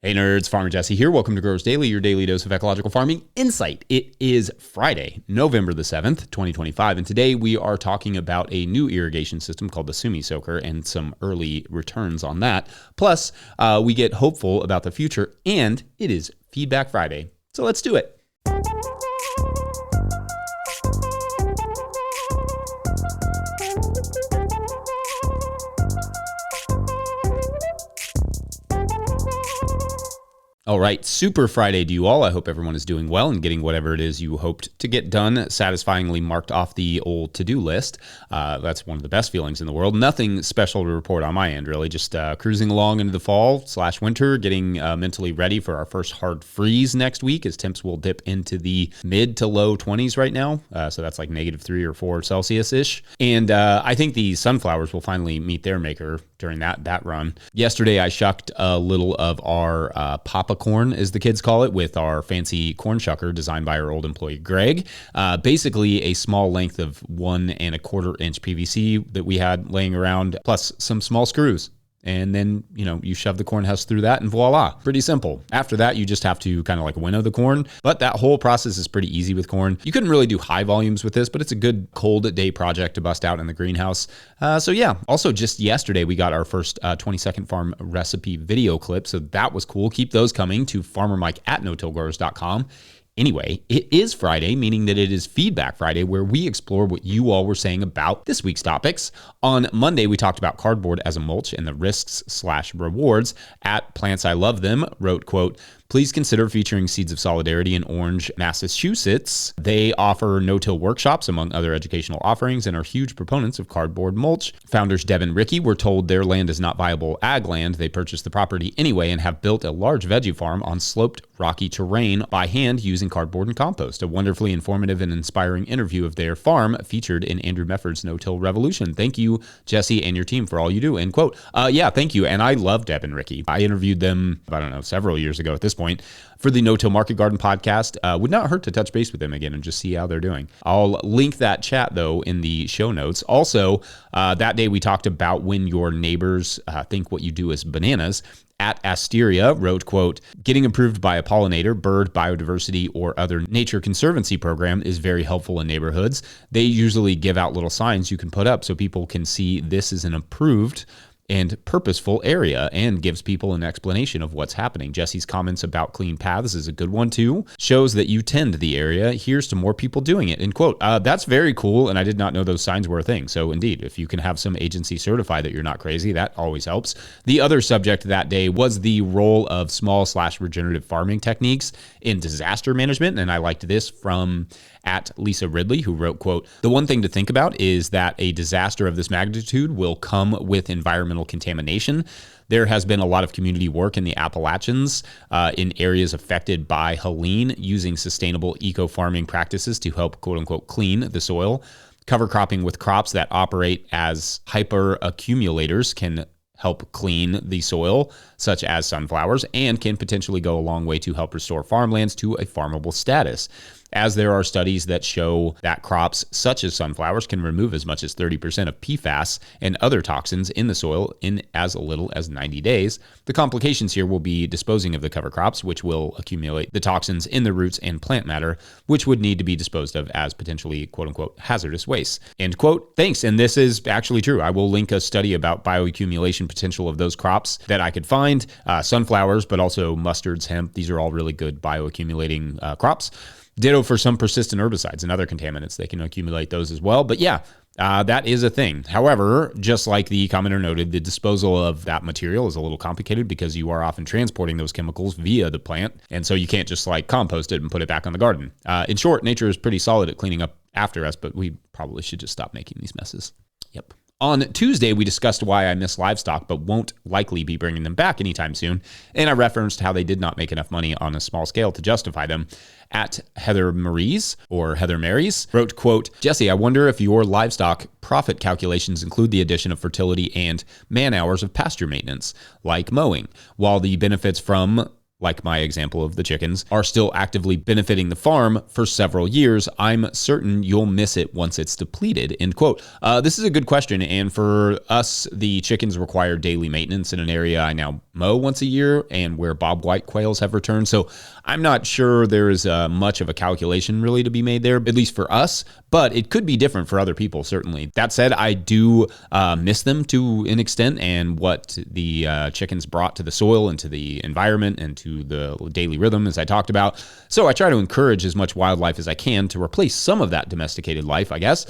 Hey nerds, Farmer Jesse here. Welcome to Growers Daily, your daily dose of ecological farming insight. It is Friday, November the 7th, 2025, and today we are talking about a new irrigation system called the Sumi soaker and some early returns on that. Plus, we get hopeful about the future, and it is Feedback Friday. So let's do it. All right, Super Friday to you all. I hope everyone is doing well and getting whatever it is you hoped to get done, satisfyingly marked off the old to-do list. That's one of the best feelings in the world. Nothing special to report on my end, really. Just cruising along into the fall/winter, getting mentally ready for our first hard freeze next week, as temps will dip into the mid to low 20s right now. So that's like -3 or 4 Celsius-ish. And I think the sunflowers will finally meet their maker during that run. Yesterday, I shucked a little of our Papa corn, as the kids call it, with our fancy corn shucker designed by our old employee Greg. Basically a small length of 1 1/4 inch PVC that we had laying around, plus some small screws. And then, you shove the corn husk through that and voila, pretty simple. After that, you just have to kind of like winnow the corn. But that whole process is pretty easy with corn. You couldn't really do high volumes with this, but it's a good cold day project to bust out in the greenhouse. So yeah, also just yesterday, we got our first 20-second farm recipe video clip. So that was cool. Keep those coming to farmermike@notillgrowers.com. Anyway, it is Friday, meaning that it is Feedback Friday, where we explore what you all were saying about this week's topics. On Monday, we talked about cardboard as a mulch and the risks/rewards. At Plants I Love Them wrote, quote, "Please consider featuring Seeds of Solidarity in Orange, Massachusetts. They offer no-till workshops, among other educational offerings, and are huge proponents of cardboard mulch. Founders Deb and Ricky were told their land is not viable ag land. They purchased the property anyway and have built a large veggie farm on sloped, rocky terrain by hand using cardboard and compost. A wonderfully informative and inspiring interview of their farm featured in Andrew Mefford's No-Till Revolution. Thank you, Jesse, and your team for all you do," end quote. Yeah, thank you. And I love Deb and Ricky. I interviewed them, several years ago at this point for the No-Till Market Garden podcast. Would not hurt to touch base with them again and just see how they're doing. I'll link that chat, though, in the show notes. Also, that day we talked about when your neighbors think what you do is bananas. At Asteria wrote, quote, "Getting approved by a pollinator, bird biodiversity, or other nature conservancy program is very helpful in neighborhoods. They usually give out little signs you can put up so people can see this is an approved and purposeful area, and gives people an explanation of what's happening. Jesse's comments about clean paths is a good one too. Shows that you tend the area. Here's to more people doing it," end quote. That's very cool, and I did not know those signs were a thing. So indeed, if you can have some agency certify that you're not crazy, that always helps. The other subject that day was the role of small/regenerative farming techniques in disaster management, and I liked this from at Lisa Ridley, who wrote, quote, "The one thing to think about is that a disaster of this magnitude will come with environmental contamination. There has been a lot of community work in the Appalachians in areas affected by Helene using sustainable eco-farming practices to help, quote unquote, clean the soil. Cover cropping with crops that operate as hyper-accumulators can help clean the soil, such as sunflowers, and can potentially go a long way to help restore farmlands to a farmable status. As there are studies that show that crops such as sunflowers can remove as much as 30% of PFAS and other toxins in the soil in as little as 90 days. The complications here will be disposing of the cover crops, which will accumulate the toxins in the roots and plant matter, which would need to be disposed of as potentially, quote unquote, hazardous waste," end quote. Thanks. And this is actually true. I will link a study about bioaccumulation potential of those crops that I could find. Sunflowers, but also mustards, hemp. These are all really good bioaccumulating crops. Ditto for some persistent herbicides and other contaminants. They can accumulate those as well. But yeah, that is a thing. However, just like the commenter noted, the disposal of that material is a little complicated because you are often transporting those chemicals via the plant. And so you can't just like compost it and put it back on the garden. In short, nature is pretty solid at cleaning up after us, but we probably should just stop making these messes. Yep. On Tuesday, we discussed why I miss livestock, but won't likely be bringing them back anytime soon. And I referenced how they did not make enough money on a small scale to justify them. At Heather Marie's wrote, quote, "Jesse, I wonder if your livestock profit calculations include the addition of fertility and man hours of pasture maintenance, like mowing. While the benefits from like my example of the chickens, are still actively benefiting the farm for several years, I'm certain you'll miss it once it's depleted, end quote. This is a good question. And for us, the chickens require daily maintenance in an area I now mow once a year and where bobwhite quails have returned. So I'm not sure there is much of a calculation really to be made there, at least for us, but it could be different for other people, certainly. That said, I do miss them to an extent, and what the chickens brought to the soil and to the environment and to the daily rhythm, as I talked about. So I try to encourage as much wildlife as I can to replace some of that domesticated life, I guess.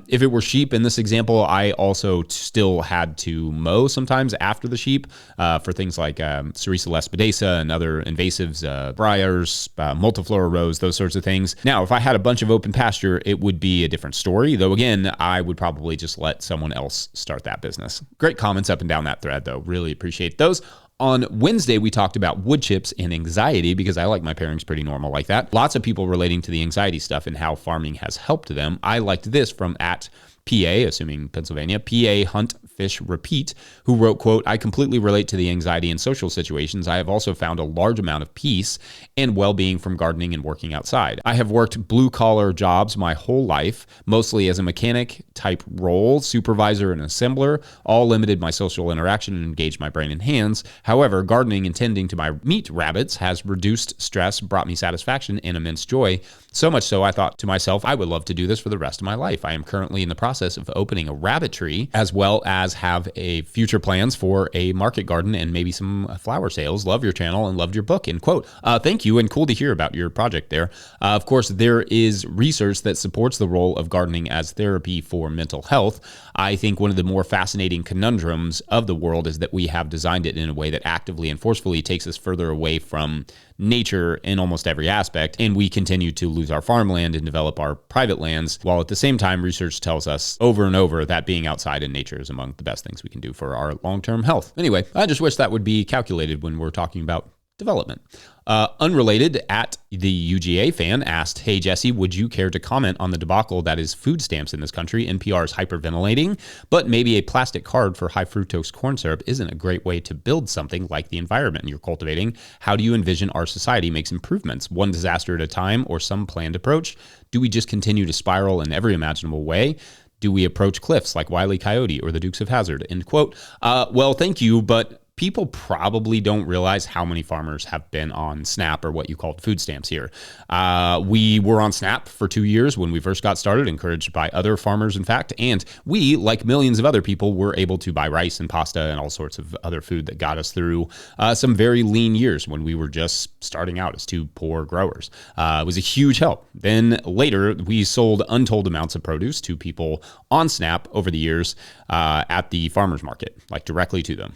If it were sheep in this example, I also still had to mow sometimes after the sheep for things like Cerisa lespedeza and other invasives, briars, multiflora rose, those sorts of things. Now, if I had a bunch of open pasture, it would be a different story, though again, I would probably just let someone else start that business. Great comments up and down that thread, though. Really appreciate those. On Wednesday, we talked about wood chips and anxiety because I like my pairings pretty normal like that. Lots of people relating to the anxiety stuff and how farming has helped them. I liked this from @PA, assuming Pennsylvania, PA Hunt Fish Repeat, who wrote, quote, I completely relate to the anxiety in social situations. I have also found a large amount of peace and well-being from gardening and working outside. I have worked blue-collar jobs my whole life, mostly as a mechanic type role, supervisor and assembler, all limited my social interaction and engaged my brain and hands. However, gardening and tending to my meat rabbits has reduced stress, brought me satisfaction and immense joy. So much so I thought to myself, I would love to do this for the rest of my life. I am currently in the process of opening a rabbitry, as well as have a future plans for a market garden and maybe some flower sales. Love your channel and loved your book, end quote. Thank you, and cool to hear about your project there. Of course, there is research that supports the role of gardening as therapy for mental health. I think one of the more fascinating conundrums of the world is that we have designed it in a way that actively and forcefully takes us further away from nature in almost every aspect, and we continue to lose our farmland and develop our private lands, while at the same time research tells us over and over that being outside in nature is among the best things we can do for our long-term health. Anyway, I just wish that would be calculated when we're talking about development. Unrelated, the UGA fan asked, hey Jesse, would you care to comment on the debacle that is food stamps in this country? NPR is hyperventilating, but maybe a plastic card for high fructose corn syrup isn't a great way to build something like the environment you're cultivating. How do you envision our society makes improvements, one disaster at a time or some planned approach? Do we just continue to spiral in every imaginable way? Do we approach cliffs like Wile E. Coyote or the Dukes of Hazzard? End quote. Well, thank you, but people probably don't realize how many farmers have been on SNAP, or what you called food stamps here. We were on SNAP for 2 years when we first got started, encouraged by other farmers, in fact, and we, like millions of other people, were able to buy rice and pasta and all sorts of other food that got us through some very lean years when we were just starting out as two poor growers. It was a huge help. Then later, we sold untold amounts of produce to people on SNAP over the years at the farmers market, like directly to them.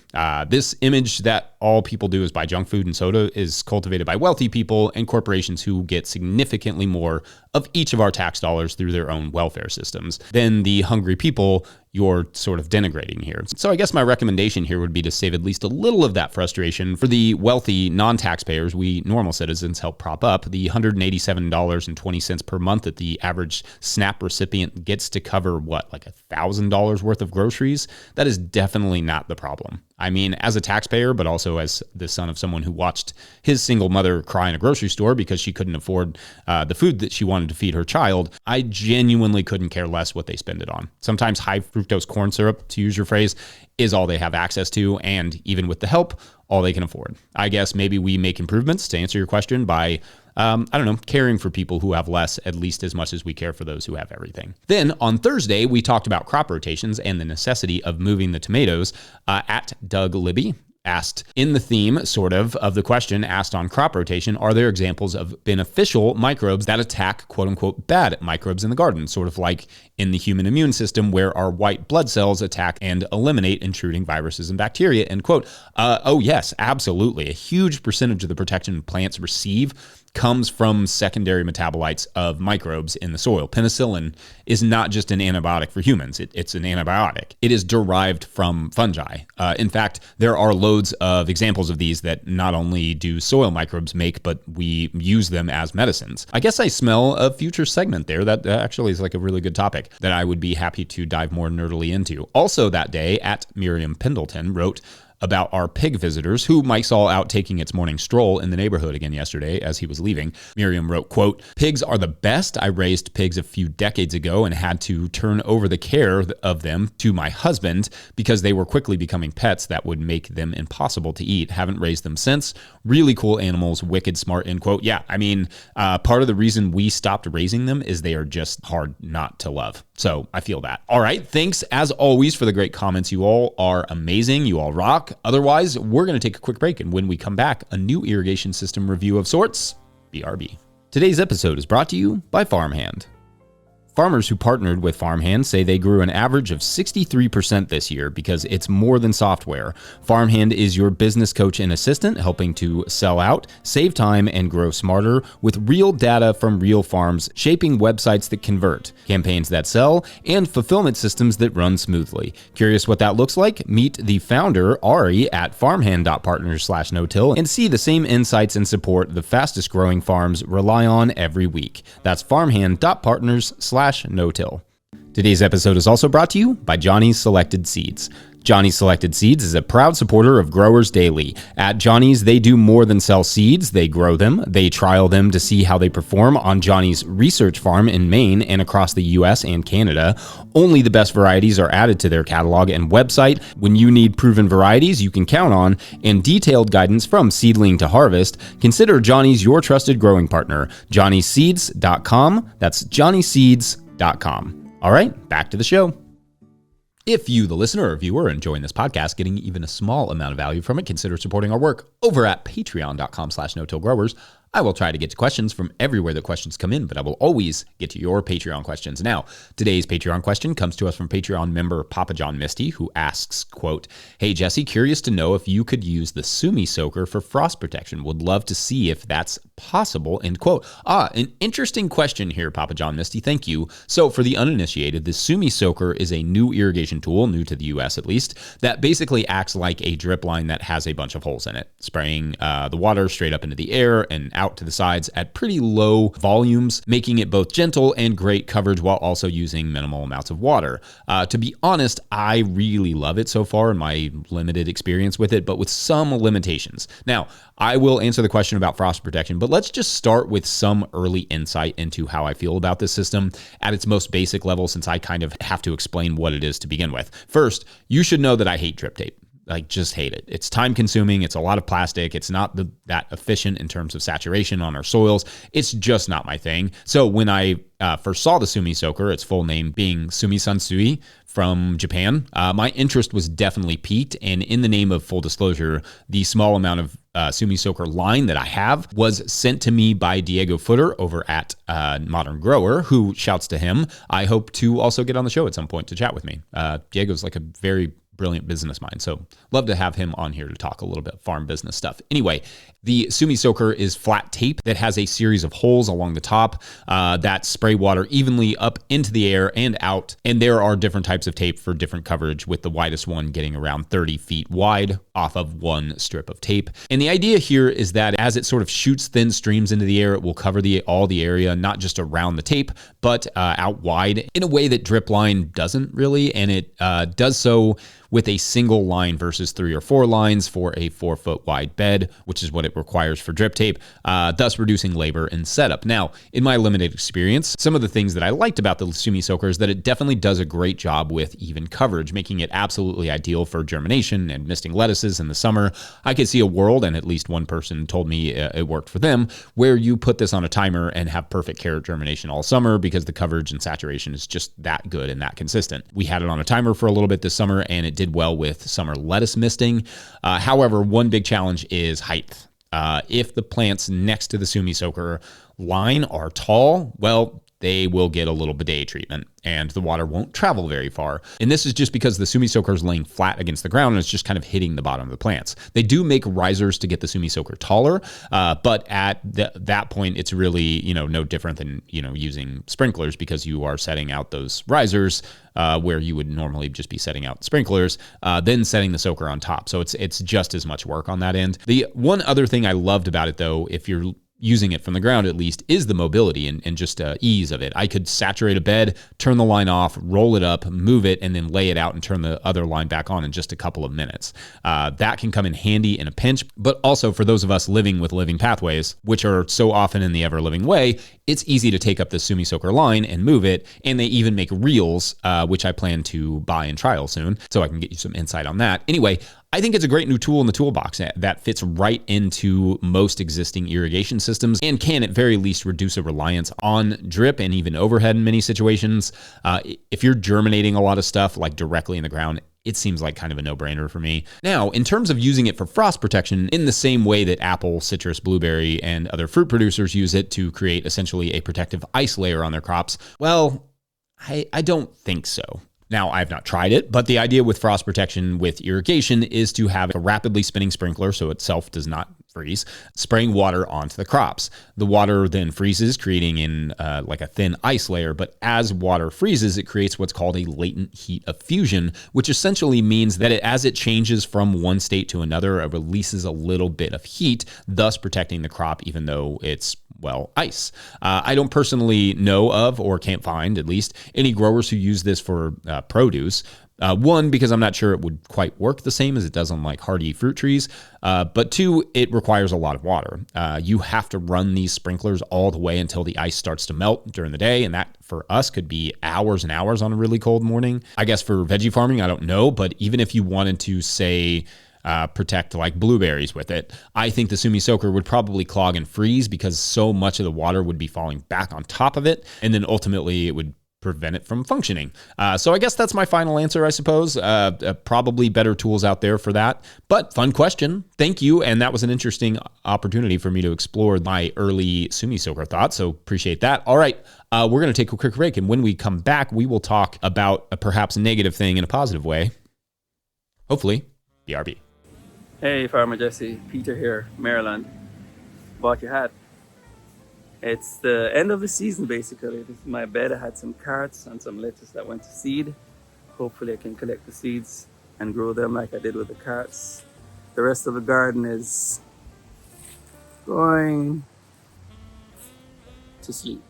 This image that all people do is buy junk food and soda is cultivated by wealthy people and corporations who get significantly more of each of our tax dollars through their own welfare systems than the hungry people you're sort of denigrating here. So I guess my recommendation here would be to save at least a little of that frustration for the wealthy non-taxpayers we normal citizens help prop up. The $187.20 per month that the average SNAP recipient gets to cover, what, like $1,000 worth of groceries? That is definitely not the problem. I mean, as a taxpayer, but also as the son of someone who watched his single mother cry in a grocery store because she couldn't afford the food that she wanted to feed her child, I genuinely couldn't care less what they spend it on. Sometimes high fructose corn syrup, to use your phrase, is all they have access to, and even with the help, all they can afford. I guess maybe we make improvements, to answer your question, by caring for people who have less at least as much as we care for those who have everything. Then on Thursday, we talked about crop rotations and the necessity of moving the tomatoes. At Doug Libby asked, in the theme, sort of the question asked on crop rotation, are there examples of beneficial microbes that attack quote unquote bad microbes in the garden? Sort of like in the human immune system where our white blood cells attack and eliminate intruding viruses and bacteria, end quote. Oh yes, absolutely. A huge percentage of the protection plants receive comes from secondary metabolites of microbes in the soil. Penicillin is not just an antibiotic for humans. It's an antibiotic. It is derived from fungi. In fact, there are loads of examples of these that not only do soil microbes make, but we use them as medicines. I guess I smell a future segment there that actually is like a really good topic that I would be happy to dive more nerdily into. Also that day, at Miriam Pendleton wrote, about our pig visitors, who Mike saw out taking its morning stroll in the neighborhood again yesterday as he was leaving. Miriam wrote, quote, "Pigs are the best. I raised pigs a few decades ago and had to turn over the care of them to my husband because they were quickly becoming pets that would make them impossible to eat. Haven't raised them since. Really cool animals, wicked smart," end quote. Yeah, I mean, part of the reason we stopped raising them is they are just hard not to love. So I feel that. All right, thanks as always for the great comments. You all are amazing. You all rock. Otherwise, we're going to take a quick break, and when we come back, a new irrigation system review of sorts. BRB. Today's episode is brought to you by Farmhand. Farmers who partnered with Farmhand say they grew an average of 63% this year because it's more than software. Farmhand is your business coach and assistant, helping to sell out, save time, and grow smarter with real data from real farms, shaping websites that convert, campaigns that sell, and fulfillment systems that run smoothly. Curious what that looks like? Meet the founder, Ari, at farmhand.partners/no-till and see the same insights and support the fastest growing farms rely on every week. That's farmhand.partners/no-till. Today's episode is also brought to you by Johnny's Selected Seeds. Johnny's Selected Seeds is a proud supporter of Growers Daily. At Johnny's, they do more than sell seeds. They grow them. They trial them to see how they perform on Johnny's research farm in Maine and across the U.S. and Canada. Only the best varieties are added to their catalog and website. When you need proven varieties you can count on and detailed guidance from seedling to harvest, consider Johnny's your trusted growing partner. JohnnySeeds.com. That's JohnnySeeds.com. All right, back to the show. If you, the listener or viewer, are enjoying this podcast, getting even a small amount of value from it, consider supporting our work over at patreon.com/no-till-growers. I will try to get to questions from everywhere the questions come in, but I will always get to your Patreon questions. Now, today's Patreon question comes to us from Patreon member Papa John Misty, who asks, quote, "Hey Jesse, curious to know if you could use the sumi soaker for frost protection. Would love to see if that's possible," end quote. An interesting question here, Papa John Misty. Thank you. So for the uninitiated, the sumi soaker is a new irrigation tool, new to the US at least, that basically acts like a drip line that has a bunch of holes in it, spraying the water straight up into the air and out to the sides at pretty low volumes, making it both gentle and great coverage while also using minimal amounts of water. To be honest, I really love it so far in my limited experience with it, but with some limitations. Now, I will answer the question about frost protection, but let's just start with some early insight into how I feel about this system at its most basic level, since I kind of have to explain what it is to begin with. First, you should know that I hate drip tape. Like, just hate it. It's time consuming. It's a lot of plastic. It's not that efficient in terms of saturation on our soils. It's just not my thing. So when I first saw the sumi soaker, its full name being Sumi Sansui from Japan, my interest was definitely piqued. And in the name of full disclosure, the small amount of sumi soaker line that I have was sent to me by Diego Footer over at Modern Grower, who, shouts to him, I hope to also get on the show at some point to chat with me. Diego's like a very brilliant business mind, so love to have him on here to talk a little bit farm business stuff. Anyway, the sumi soaker is flat tape that has a series of holes along the top that spray water evenly up into the air and out, and there are different types of tape for different coverage, with the widest one getting around 30 feet wide off of one strip of tape. And the idea here is that as it sort of shoots thin streams into the air, it will cover all the area, not just around the tape, but out wide in a way that drip line doesn't really, and it does so with a single line versus 3 or 4 lines for a 4-foot wide bed, which is what it requires for drip tape, thus reducing labor and setup. Now, in my limited experience, some of the things that I liked about the sumi soaker is that it definitely does a great job with even coverage, making it absolutely ideal for germination and misting lettuces in the summer. I could see a world, and at least one person told me it worked for them, where you put this on a timer and have perfect carrot germination all summer because the coverage and saturation is just that good and that consistent. We had it on a timer for a little bit this summer, and it did well with summer lettuce misting. However, one big challenge is height. If the plants next to the sumi soaker line are tall, well, they will get a little bidet treatment and the water won't travel very far. And this is just because the sumi soaker is laying flat against the ground and it's just kind of hitting the bottom of the plants. They do make risers to get the sumi soaker taller, but at that point, it's really, no different than, using sprinklers, because you are setting out those risers where you would normally just be setting out sprinklers, then setting the soaker on top. So it's just as much work on that end. The one other thing I loved about it, though, if you're using it from the ground at least, is the mobility and just ease of it. I could saturate a bed, turn the line off, roll it up, move it, and then lay it out and turn the other line back on in just a couple of minutes. That can come in handy in a pinch, but also for those of us living with living pathways, which are so often in the ever-living way, it's easy to take up the Sumi Soaker line and move it, and they even make reels, which I plan to buy and trial soon, so I can get you some insight on that. Anyway, I think it's a great new tool in the toolbox that fits right into most existing irrigation systems and can at very least reduce a reliance on drip and even overhead in many situations. If you're germinating a lot of stuff like directly in the ground, it seems like kind of a no-brainer for me. Now, in terms of using it for frost protection in the same way that apple, citrus, blueberry, and other fruit producers use it to create essentially a protective ice layer on their crops, well, I don't think so. Now, I've not tried it, but the idea with frost protection with irrigation is to have a rapidly spinning sprinkler so itself does not freeze, spraying water onto the crops. The water then freezes, creating in like a thin ice layer, but as water freezes, it creates what's called a latent heat of fusion, which essentially means that as it changes from one state to another, it releases a little bit of heat, thus protecting the crop even though it's ice. I don't personally know of, or can't find at least, any growers who use this for produce. One, because I'm not sure it would quite work the same as it does on like hardy fruit trees. But two, it requires a lot of water. You have to run these sprinklers all the way until the ice starts to melt during the day. And that for us could be hours and hours on a really cold morning. I guess for veggie farming, I don't know. But even if you wanted to say, protect like blueberries with it, I think the Sumi Soaker would probably clog and freeze because so much of the water would be falling back on top of it. And then ultimately it would prevent it from functioning. So I guess that's my final answer, I suppose. Probably better tools out there for that. But fun question. Thank you. And that was an interesting opportunity for me to explore my early Sumi Soaker thoughts. So appreciate that. All right. We're going to take a quick break. And when we come back, we will talk about a perhaps negative thing in a positive way. Hopefully, BRB. Hey, Farmer Jesse, Peter here, Maryland. Bought your hat. It's the end of the season, basically. This is my bed. I had some carrots and some lettuce that went to seed. Hopefully I can collect the seeds and grow them like I did with the carrots. The rest of the garden is going to sleep.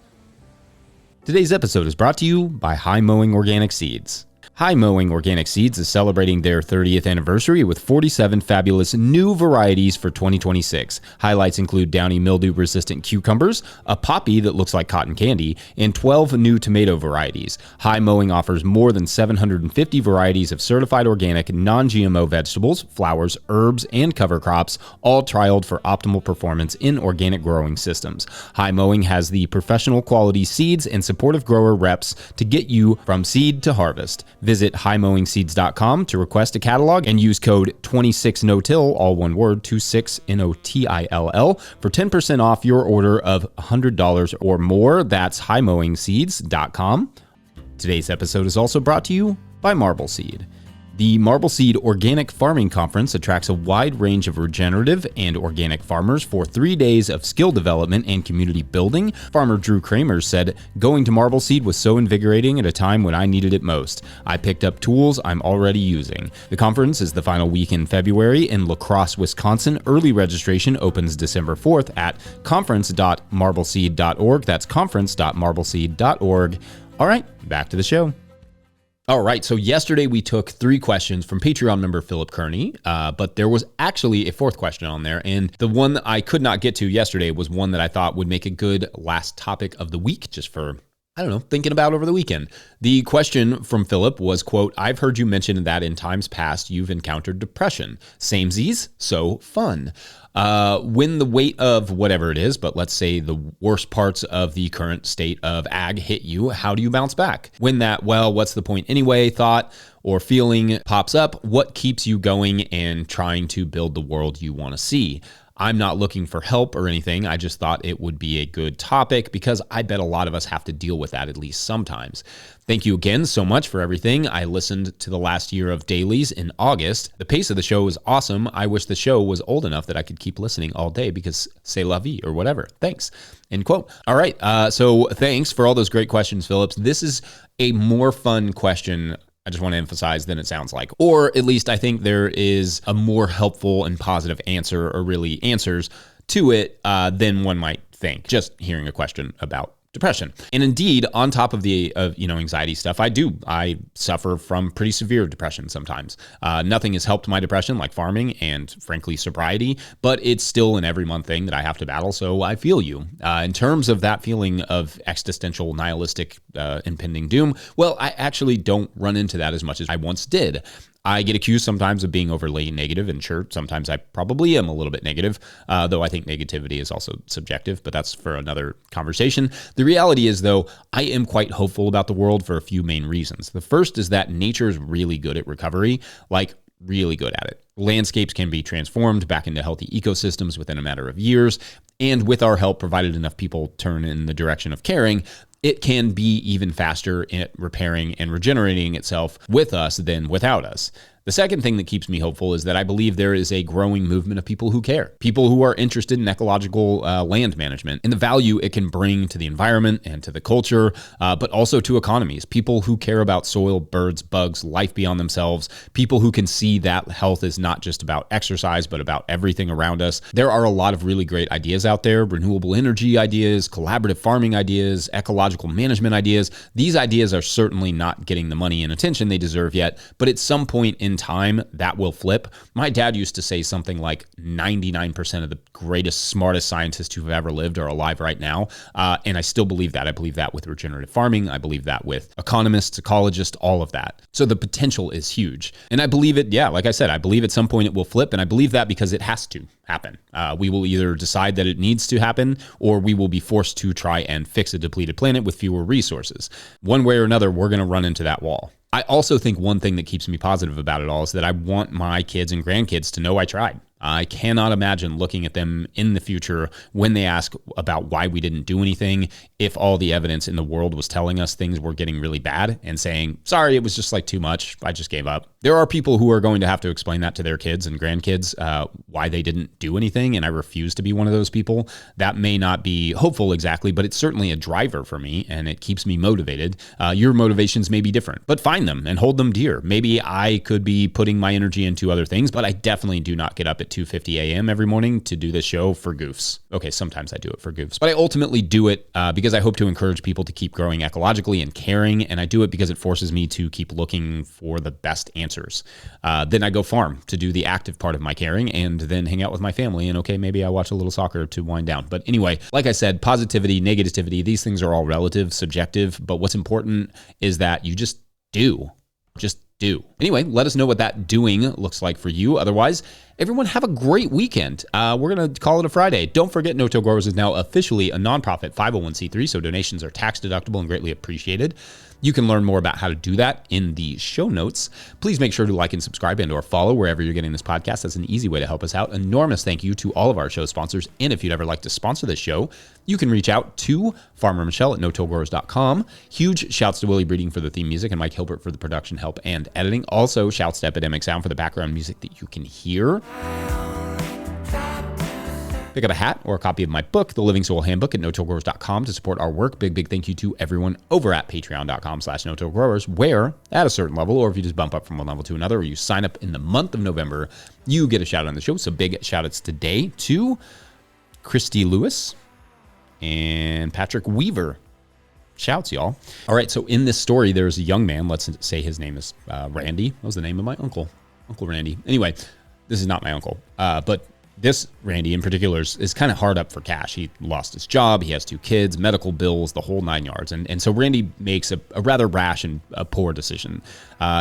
Today's episode is brought to you by High Mowing Organic Seeds. High Mowing Organic Seeds is celebrating their 30th anniversary with 47 fabulous new varieties for 2026. Highlights include downy mildew-resistant cucumbers, a poppy that looks like cotton candy, and 12 new tomato varieties. High Mowing offers more than 750 varieties of certified organic, non-GMO vegetables, flowers, herbs, and cover crops, all trialed for optimal performance in organic growing systems. High Mowing has the professional quality seeds and supportive grower reps to get you from seed to harvest. Visit highmowingseeds.com to request a catalog and use code 26NOTILL, all one word, 26NOTILL, for 10% off your order of $100 or more. That's highmowingseeds.com. Today's episode is also brought to you by Marble Seed. The Marble Seed Organic Farming Conference attracts a wide range of regenerative and organic farmers for 3 days of skill development and community building. Farmer Drew Kramer said, "Going to Marble Seed was so invigorating at a time when I needed it most. I picked up tools I'm already using." The conference is the final week in February in La Crosse, Wisconsin. Early registration opens December 4th at conference.marbleseed.org. That's conference.marbleseed.org. All right, back to the show. All right, so yesterday we took 3 questions from Patreon member Philip Kearney, but there was actually a 4th question on there, and the one that I could not get to yesterday was one that I thought would make a good last topic of the week, just for, I don't know, thinking about over the weekend. The question from Philip was, quote, "I've heard you mention that in times past you've encountered depression. Samesies, so fun. When the weight of whatever it is, but let's say the worst parts of the current state of ag hit you, how do you bounce back? When that, well, what's the point anyway, thought or feeling pops up, what keeps you going and trying to build the world you want to see? I'm not looking for help or anything. I just thought it would be a good topic because I bet a lot of us have to deal with that at least sometimes. Thank you again so much for everything. I listened to the last year of dailies in August. The pace of the show is awesome. I wish the show was old enough that I could keep listening all day because c'est la vie or whatever. Thanks." End quote. All right. So thanks for all those great questions, Phillips. This is a more fun question, I just want to emphasize, than it sounds like. Or at least I think there is a more helpful and positive answer, or really answers, to it than one might think, just hearing a question about depression. And indeed, on top of the anxiety stuff, I suffer from pretty severe depression sometimes. Nothing has helped my depression like farming and frankly sobriety, but it's still an every month thing that I have to battle. So I feel you. In terms of that feeling of existential nihilistic impending doom, well, I actually don't run into that as much as I once did. I get accused sometimes of being overly negative, and sure, sometimes I probably am a little bit negative, though I think negativity is also subjective, but that's for another conversation. The reality is, though, I am quite hopeful about the world for a few main reasons. The first is that nature is really good at recovery, like really good at it. Landscapes can be transformed back into healthy ecosystems within a matter of years, and with our help, provided enough people turn in the direction of caring, it can be even faster at repairing and regenerating itself with us than without us. The second thing that keeps me hopeful is that I believe there is a growing movement of people who care, people who are interested in ecological land management and the value it can bring to the environment and to the culture, but also to economies, people who care about soil, birds, bugs, life beyond themselves, people who can see that health is not just about exercise, but about everything around us. There are a lot of really great ideas out there, renewable energy ideas, collaborative farming ideas, ecological management ideas. These ideas are certainly not getting the money and attention they deserve yet, but at some point in time that will flip. My dad used to say something like 99% of the greatest, smartest scientists who've ever lived are alive right now. And I still believe that. I believe that with regenerative farming. I believe that with economists, ecologists, all of that. So the potential is huge. And I believe it, like I said, I believe at some point it will flip. And I believe that because it has to happen. We will either decide that it needs to happen, or we will be forced to try and fix a depleted planet with fewer resources. One way or another, we're going to run into that wall. I also think one thing that keeps me positive about it all is that I want my kids and grandkids to know I tried. I cannot imagine looking at them in the future when they ask about why we didn't do anything, if all the evidence in the world was telling us things were getting really bad, and saying, sorry, it was just like too much, I just gave up. There are people who are going to have to explain that to their kids and grandkids, why they didn't do anything, and I refuse to be one of those people. That may not be hopeful exactly, but it's certainly a driver for me, and it keeps me motivated. Your motivations may be different, but find them and hold them dear. Maybe I could be putting my energy into other things, but I definitely do not get up at 2:50 a.m. every morning to do this show for goofs. Okay, sometimes I do it for goofs, but I ultimately do it because I hope to encourage people to keep growing ecologically and caring, and I do it because it forces me to keep looking for the best answers. Then I go farm to do the active part of my caring, and then hang out with my family, and okay, maybe I watch a little soccer to wind down. But anyway, like I said, positivity, negativity, these things are all relative, subjective, but what's important is that you just do. Just do. Anyway, let us know what that doing looks like for you. Otherwise, everyone have a great weekend. We're going to call it a Friday. Don't forget, No Till Growers is now officially a nonprofit 501c3, so donations are tax deductible and greatly appreciated. You can learn more about how to do that in the show notes. Please make sure to like and subscribe and or follow wherever you're getting this podcast. That's an easy way to help us out. Enormous thank you to all of our show sponsors. And if you'd ever like to sponsor this show, you can reach out to Farmer Michelle at notillgrowers.com. Huge shouts to Willie Breeding for the theme music and Mike Hilbert for the production help and editing. Also, shouts to Epidemic Sound for the background music that you can hear. Pick up a hat or a copy of my book, The Living Soil Handbook, at notillgrowers.com to support our work. Big thank you to everyone over at patreon.com/notillgrowers, where at a certain level, or if you just bump up from one level to another, or you sign up in the month of November, you get a shout out on the show. So big shout outs today to Christy Lewis and Patrick Weaver. Shouts, y'all. All right, so in this story, there's a young man. Let's say his name is Randy. That was the name of my uncle, Uncle Randy. Anyway, this is not my uncle, but this Randy in particular is kind of hard up for cash. He lost his job. He has 2 kids, medical bills, the whole 9 yards. And so Randy makes a rather rash and a poor decision.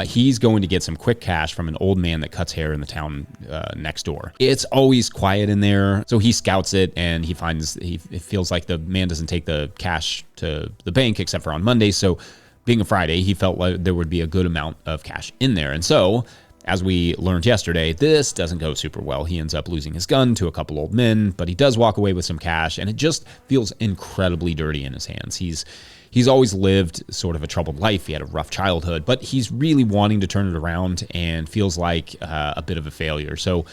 He's going to get some quick cash from an old man that cuts hair in the town next door. It's always quiet in there. So he scouts it, and he feels like the man doesn't take the cash to the bank except for on Monday. So being a Friday, he felt like there would be a good amount of cash in there. And so, as we learned yesterday, this doesn't go super well. He ends up losing his gun to a couple old men, but he does walk away with some cash, and it just feels incredibly dirty in his hands. He's always lived sort of a troubled life. He had a rough childhood, but he's really wanting to turn it around and feels like a bit of a failure. So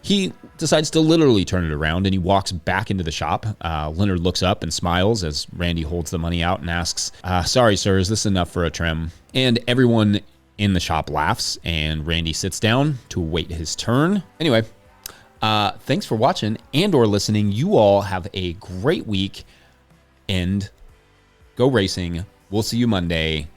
he decides to literally turn it around, and he walks back into the shop. Leonard looks up and smiles as Randy holds the money out and asks, sorry, sir, is this enough for a trim? And everyone in the shop laughs, and Randy sits down to await his turn. Anyway, Thanks for watching and or listening. You all have a great week and go racing. We'll see you Monday.